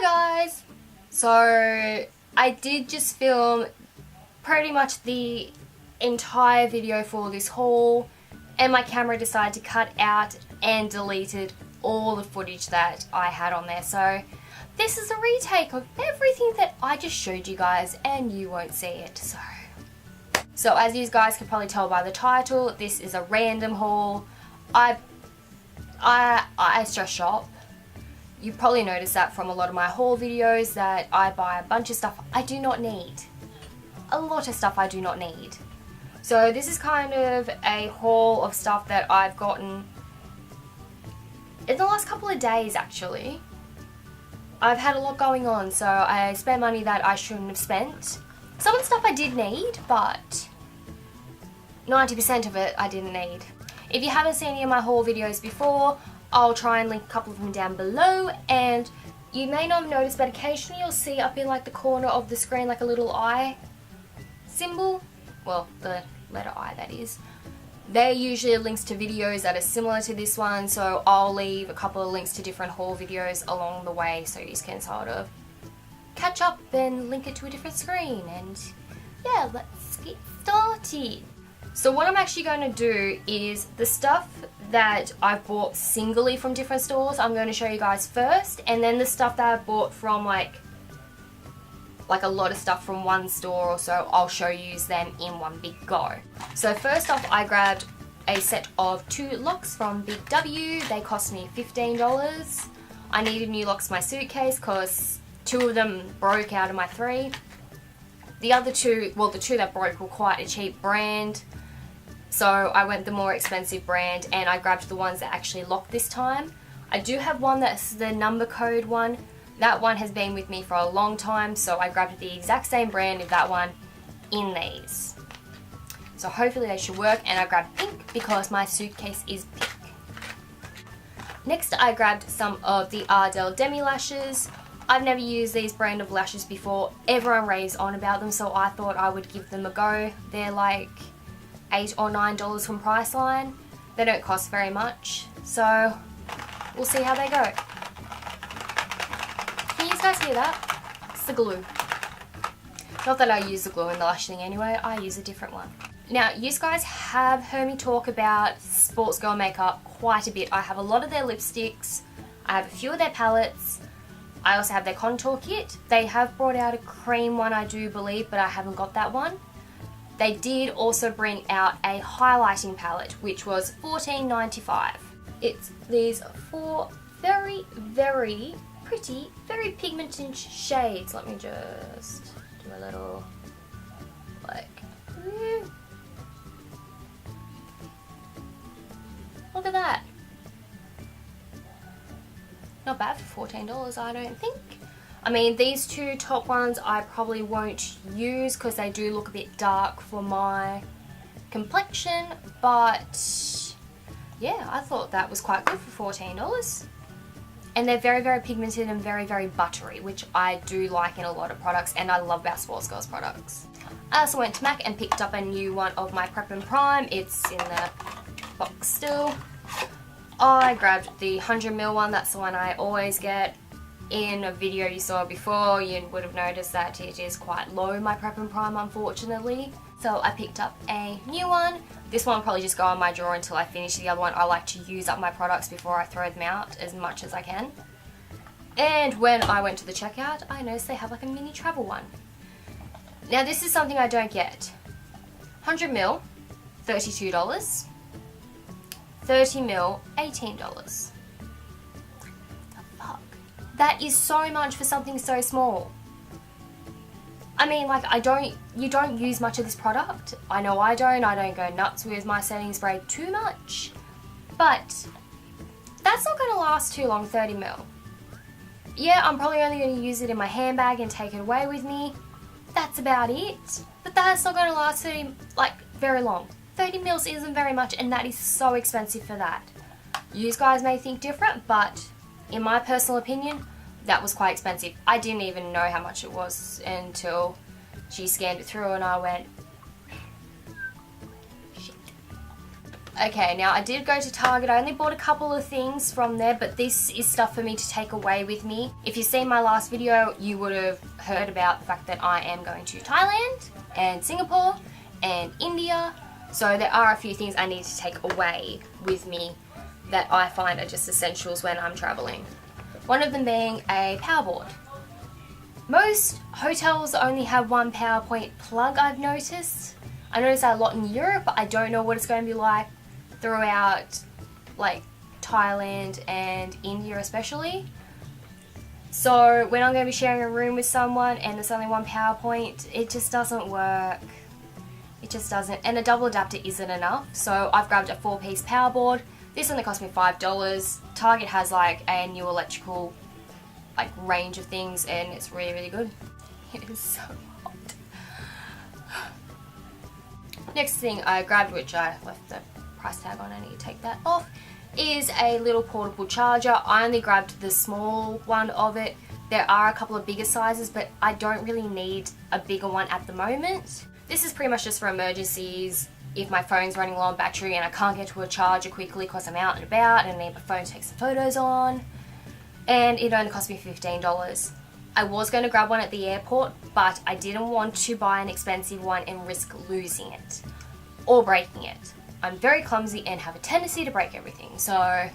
Hi guys! So I did just film pretty much the entire video for this haul, and my camera decided to cut out and deleted all the footage that I had on there. So this is a retake of everything that I just showed you guys, and you won't see it. So as you guys can probably tell by the title, this is a random haul. I stress shop. You probably noticed that from a lot of my haul videos that I buy a bunch of stuff I do not need. A lot of stuff I do not need. So this is kind of a haul of stuff that I've gotten in the last couple of days actually. I've had a lot going on, so I spent money that I shouldn't have spent. Some of the stuff I did need, but 90% of it I didn't need. If you haven't seen any of my haul videos before, I'll try and link a couple of them down below, and you may not have noticed, but occasionally you'll see up in like the corner of the screen like a little eye symbol. Well, the letter I, that is. They're usually links to videos that are similar to this one, so I'll leave a couple of links to different haul videos along the way so you can sort of catch up and link it to a different screen. And yeah, let's get started. So what I'm actually going to do is the stuff that I've bought singly from different stores, I'm going to show you guys first, and then the stuff that I've bought from like a lot of stuff from one store or so, I'll show you them in one big go. So first off, I grabbed a set of 2 locks from Big W. They cost me $15. I needed new locks for my suitcase because 2 of them broke out of my 3. The other 2, well, the 2 that broke were quite a cheap brand. So I went the more expensive brand, and I grabbed the ones that actually lock this time. I do have one that's the number code one. That one has been with me for a long time, so I grabbed the exact same brand of that one in these. So hopefully they should work, and I grabbed pink because my suitcase is pink. Next I grabbed some of the Ardell Demi Lashes. I've never used these brand of lashes before. Everyone raves on about them, so I thought I would give them a go. They're like $8 or $9 from Priceline. They don't cost very much, so we'll see how they go. Can you guys hear that? It's the glue. Not that I use the glue in the lash thing anyway, I use a different one. Now, you guys have heard me talk about Sports Girl makeup quite a bit. I have a lot of their lipsticks, I have a few of their palettes, I also have their contour kit. They have brought out a cream one, I do believe, but I haven't got that one. They did also bring out a highlighting palette, which was $14.95. It's these 4 very, very pretty, very pigmented shades. Let me just do a little, like, look at that. Not bad for $14, I don't think. I mean, these 2 top ones I probably won't use because they do look a bit dark for my complexion, but yeah, I thought that was quite good for $14. And they're very, very pigmented and very, very buttery, which I do like in a lot of products, and I love about Sports Girls products. I also went to MAC and picked up a new one of my Prep and Prime. It's in the box still. I grabbed the 100ml one, that's the one I always get. In a video you saw before, you would have noticed that it is quite low, my Prep and Prime, unfortunately. So I picked up a new one. This one will probably just go on my drawer until I finish the other one. I like to use up my products before I throw them out as much as I can. And when I went to the checkout, I noticed they have like a mini travel one. Now this is something I don't get. 100ml, $32. 30ml, $18. That is so much for something so small. I mean, like, you don't use much of this product. I know I don't go nuts with my setting spray too much. But that's not going to last too long, 30ml. Yeah, I'm probably only going to use it in my handbag and take it away with me. That's about it. But that's not going to last very long. 30ml isn't very much, and that is so expensive for that. You guys may think different, but in my personal opinion, that was quite expensive. I didn't even know how much it was until she scanned it through and I went, shit. Okay, now I did go to Target. I only bought a couple of things from there, but this is stuff for me to take away with me. If you've seen my last video, you would have heard about the fact that I am going to Thailand and Singapore and India. So there are a few things I need to take away with me that I find are just essentials when I'm traveling. One of them being a power board. Most hotels only have one PowerPoint plug, I've noticed. I noticed that a lot in Europe, but I don't know what it's going to be like throughout like Thailand and India especially. So when I'm going to be sharing a room with someone and there's only one PowerPoint, it just doesn't work. It just doesn't. And a double adapter isn't enough. So I've grabbed a 4-piece power board. This only cost me $5. Target has like a new electrical like range of things and it's really, really good. It is so hot. Next thing I grabbed, which I left the price tag on, I need to take that off, is a little portable charger. I only grabbed the small one of it. There are a couple of bigger sizes, but I don't really need a bigger one at the moment. This is pretty much just for emergencies. If my phone's running low on battery and I can't get to a charger quickly because I'm out and about and I need my phone to take some photos on. And it only cost me $15. I was going to grab one at the airport, but I didn't want to buy an expensive one and risk losing it or breaking it. I'm very clumsy and have a tendency to break everything, so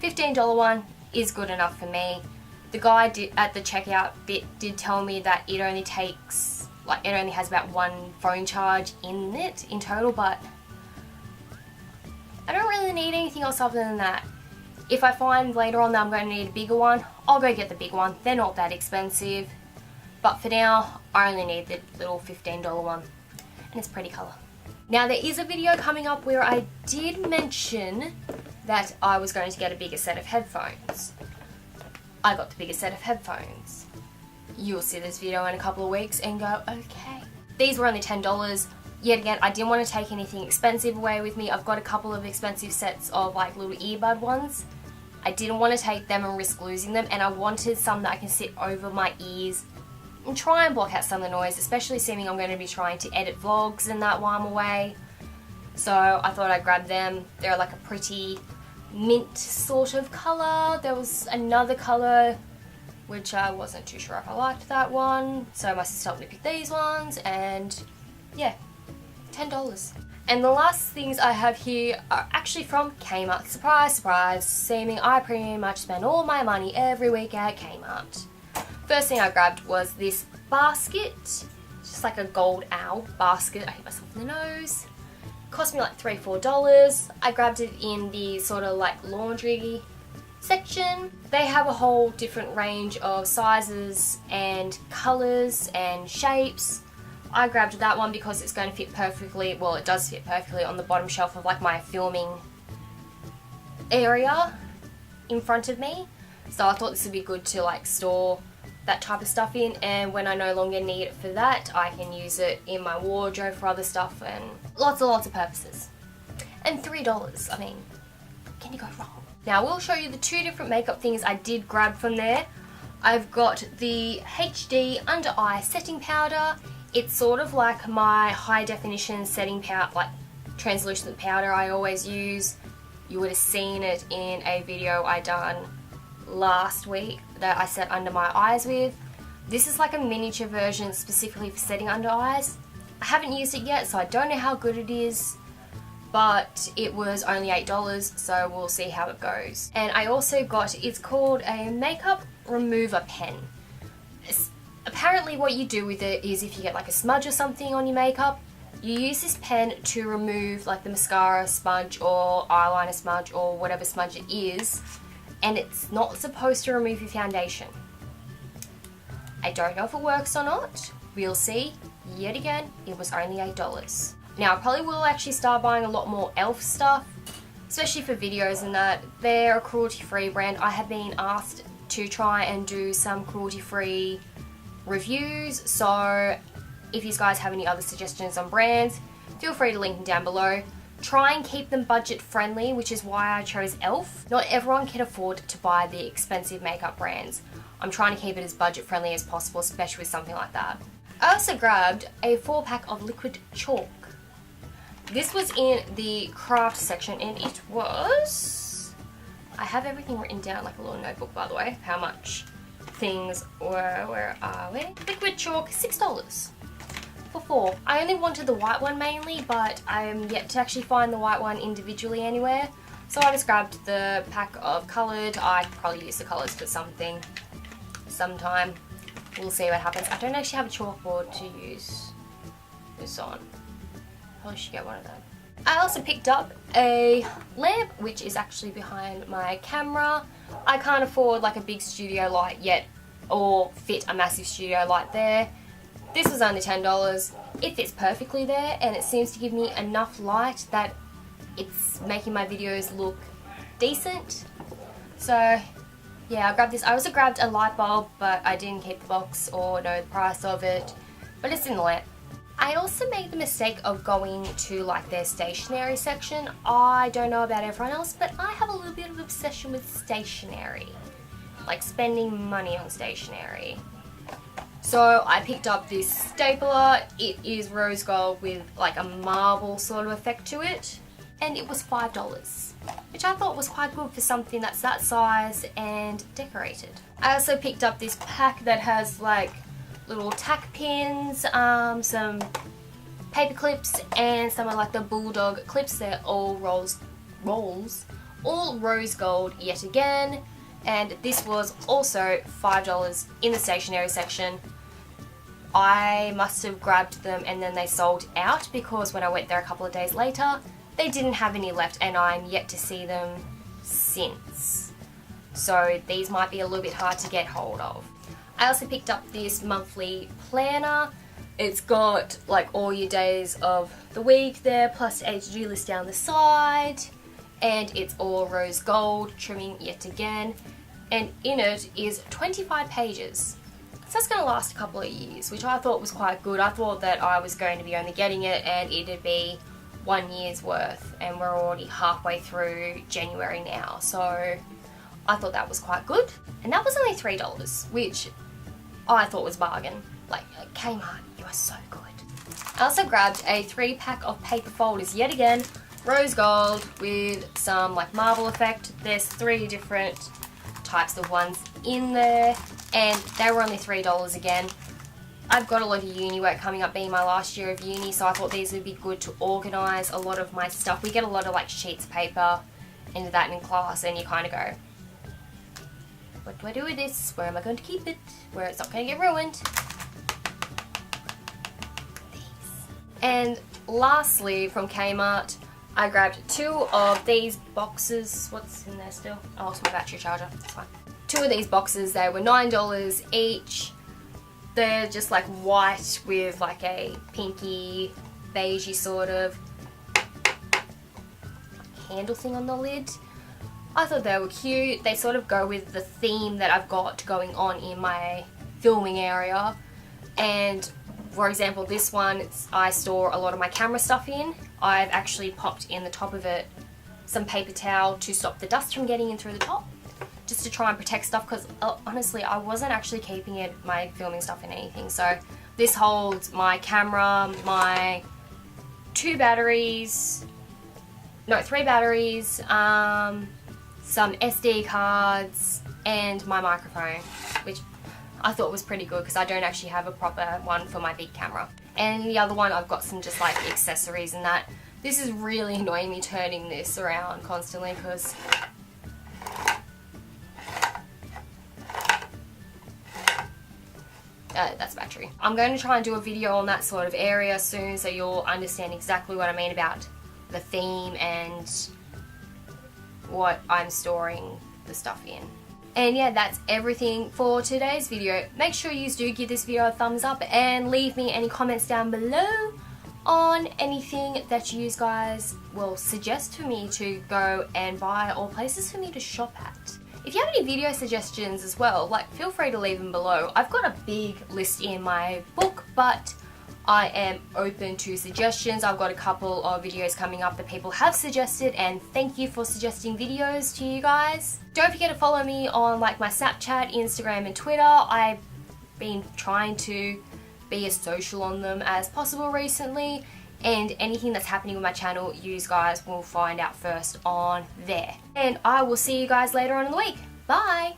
$15 one is good enough for me. The guy at the checkout bit did tell me that it only takes, like, it only has about one phone charge in it in total, but I don't really need anything else other than that. If I find later on that I'm going to need a bigger one, I'll go get the big one. They're not that expensive. But for now, I only need the little $15 one. And it's a pretty colour. Now there is a video coming up where I did mention that I was going to get a bigger set of headphones. I got the bigger set of headphones. You'll see this video in a couple of weeks and go, okay. These were only $10. Yet again, I didn't want to take anything expensive away with me. I've got a couple of expensive sets of like little earbud ones. I didn't want to take them and risk losing them, and I wanted some that I can sit over my ears and try and block out some of the noise, especially seeming I'm going to be trying to edit vlogs and that while I'm away. So I thought I'd grab them. They're like a pretty mint sort of colour. There was another colour which I wasn't too sure if I liked that one, so my sister helped me pick these ones, and yeah, $10. And the last things I have here are actually from Kmart. Surprise, surprise, seeming I pretty much spend all my money every week at Kmart. First thing I grabbed was this basket. It's just like a gold owl basket. I hit myself in the nose. Cost me like $3 or $4. I grabbed it in the sort of like laundry section. They have a whole different range of sizes and colours and shapes. I grabbed that one because it's going to fit perfectly, well, it does fit perfectly on the bottom shelf of like my filming area in front of me. So I thought this would be good to like store that type of stuff in, and when I no longer need it for that, I can use it in my wardrobe for other stuff and lots of purposes. And $3, I mean, can you go wrong? Now I will show you the two different makeup things I did grab from there. I've got the HD Under Eye Setting Powder. It's sort of like my high definition setting powder, like translucent powder I always use. You would have seen it in a video I done last week that I set under my eyes with. This is like a miniature version specifically for setting under eyes. I haven't used it yet, so I don't know how good it is, but it was only $8, so we'll see how it goes. And I also got, it's called a makeup remover pen. Apparently what you do with it is if you get like a smudge or something on your makeup, you use this pen to remove like the mascara smudge or eyeliner smudge or whatever smudge it is, and it's not supposed to remove your foundation. I don't know if it works or not. We'll see. Yet again, it was only $8. Now I probably will actually start buying a lot more e.l.f. stuff, especially for videos and that. They're a cruelty-free brand. I have been asked to try and do some cruelty-free reviews, so if you guys have any other suggestions on brands, feel free to link them down below. Try and keep them budget friendly, which is why I chose e.l.f. Not everyone can afford to buy the expensive makeup brands. I'm trying to keep it as budget friendly as possible, especially with something like that. I also grabbed a 4-pack of liquid chalk. This was in the craft section, and it was... I have everything written down like a little notebook, by the way, how much things were. Where are we? Liquid chalk, $6 for 4. I only wanted the white one mainly, but I'm yet to actually find the white one individually anywhere. So I just grabbed the pack of coloured. I could probably use the colours for something sometime. We'll see what happens. I don't actually have a chalkboard to use this on. Probably should get one of them. I also picked up a lamp, which is actually behind my camera. I can't afford like a big studio light yet, or fit a massive studio light there. This was only $10. It fits perfectly there, and it seems to give me enough light that it's making my videos look decent. So yeah, I grabbed this. I also grabbed a light bulb, but I didn't keep the box or know the price of it, but it's in the lamp. I also made the mistake of going to like their stationery section. I don't know about everyone else, but I have a little bit of obsession with stationery, like spending money on stationery. So I picked up this stapler. It is rose gold with like a marble sort of effect to it, and it was $5, which I thought was quite good for something that's that size and decorated. I also picked up this pack that has like little tack pins, some paper clips, and some of like the bulldog clips. They're all all rose gold yet again, and this was also $5 in the stationery section. I must have grabbed them and then they sold out, because when I went there a couple of days later they didn't have any left, and I'm yet to see them since. So these might be a little bit hard to get hold of. I also picked up this monthly planner. It's got like all your days of the week there, plus a to-do list down the side, and it's all rose gold trimming yet again, and in it is 25 pages. So that's going to last a couple of years, which I thought was quite good. I thought that I was going to be only getting it and it'd be 1 year's worth, and we're already halfway through January now, so I thought that was quite good. And that was only $3, which I thought was bargain. Like, Kmart, you are so good. I also grabbed a 3-pack of paper folders yet again, rose gold with some like marble effect. There's 3 different types of ones in there, and they were only $3 again. I've got a lot of uni work coming up, being my last year of uni, so I thought these would be good to organise a lot of my stuff. We get a lot of like sheets of paper into that in class, and you kind of go, what do I do with this? Where am I going to keep it? Where it's not going to get ruined? These. And lastly, from Kmart, I grabbed 2 of these boxes. What's in there still? Oh, it's my battery charger. It's fine. 2 of these boxes. They were $9 each. They're just like white with like a pinky, beigey sort of handle thing on the lid. I thought they were cute. They sort of go with the theme that I've got going on in my filming area. And for example, this one, I store a lot of my camera stuff in. I've actually popped in the top of it some paper towel to stop the dust from getting in through the top, just to try and protect stuff, because honestly I wasn't actually keeping my filming stuff in anything. So this holds my camera, my 3 batteries, some SD cards, and my microphone, which I thought was pretty good because I don't actually have a proper one for my big camera. And the other one, I've got some just like accessories and that. This is really annoying me turning this around constantly because that's battery. I'm going to try and do a video on that sort of area soon, so you'll understand exactly what I mean about the theme and what I'm storing the stuff in. And yeah, that's everything for today's video. Make sure you do give this video a thumbs up and leave me any comments down below on anything that you guys will suggest for me to go and buy, or places for me to shop at. If you have any video suggestions as well, like, feel free to leave them below. I've got a big list in my book, but I am open to suggestions. I've got a couple of videos coming up that people have suggested, and thank you for suggesting videos to you guys. Don't forget to follow me on like my Snapchat, Instagram and Twitter. I've been trying to be as social on them as possible recently, and anything that's happening with my channel, you guys will find out first on there. And I will see you guys later on in the week. Bye!